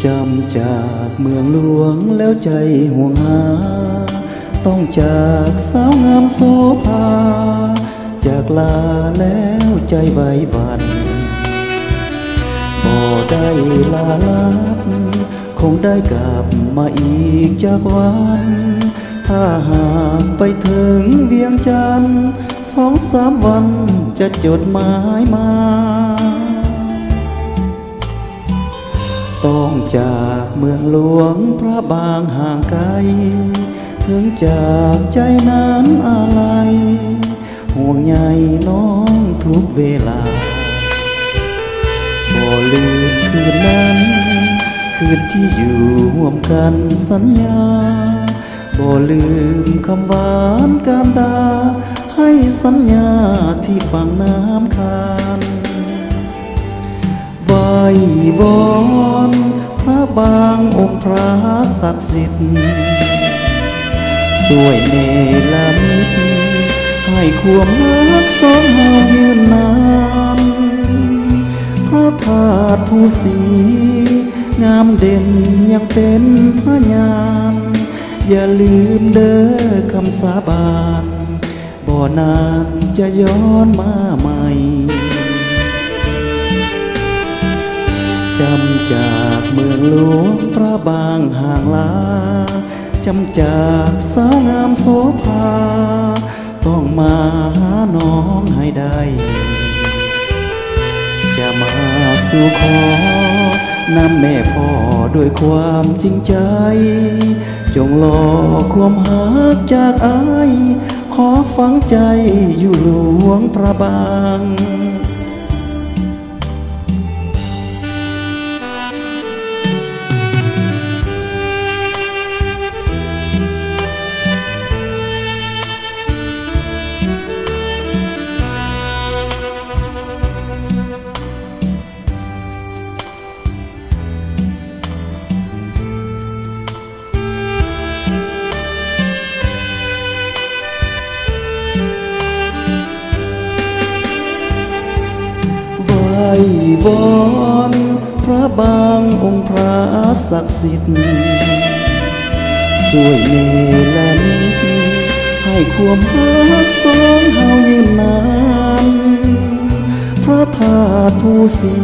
จำจากเมืองหลวงแล้วใจห่วงหาต้องจากสาวงามโสภาจากลาแล้วใจไหวหวั่นบ่ได้ลาลับคงได้กลับมาอีกจากวันถ้าหากไปถึงเวียงจันทร์2-3 วันจะจดหมายมาต้องจากเมืองหลวงพระบางห่างไกลถึงจากใจนั้นอะไรห่วงใยน้องทุกเวลาบ่ลืมคืนนั้นคืนที่อยู่ร่วมกันสัญญาบ่ลืมคำหวานการด่าให้สัญญาที่ฝั่งน้ำคานไหว้วอนพระบางองค์พระศักดิ์สิทธิ์ช่วยเนรมิตให้ความรักสองเฮายืนนานพระธาตุภูสีงามเด่นยังเป็นพยานอย่าลืมเด้อคำสาบานบ่นานจะย้อนมาใหม่จำจากเมืองหลวงพระบางห่างลาจำจากสาวงามโสภาต้องมาหาน้องให้ได้จะมาสู่ขอนำแม่พ่อด้วยความจริงใจจงรอความหักจากอ้ายขอฝังใจอยู่หลวงพระบางไหว้วอนพระบางองค์พระศักดิ์สิทธิ์ช่วยเนรมิตให้ความรักสองเฮายืนนานพระธาตุภูสี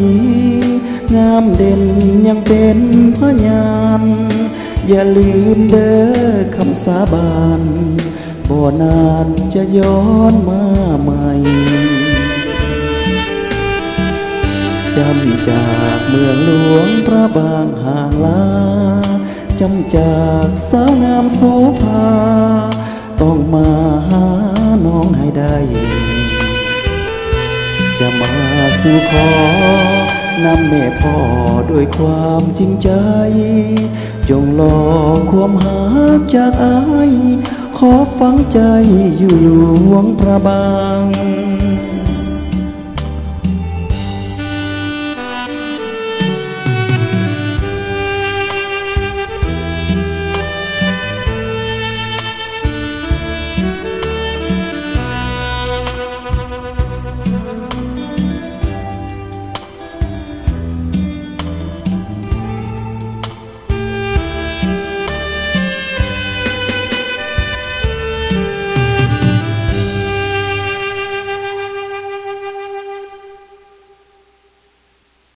งามเด่นยังเป็นพยานอย่าลืมเด้อคำสาบานบ่นานจะย้อนมาใหม่จำจากเมืองหลวงพระบางห่างลาจำจากสาวงามโสภาต้องมาหาน้องให้ได้จะมาสู่ขอนำแม่พ่อด้วยความจริงใจจงรอความหักจากอ้ายขอฝังใจอยู่หลวงพระบาง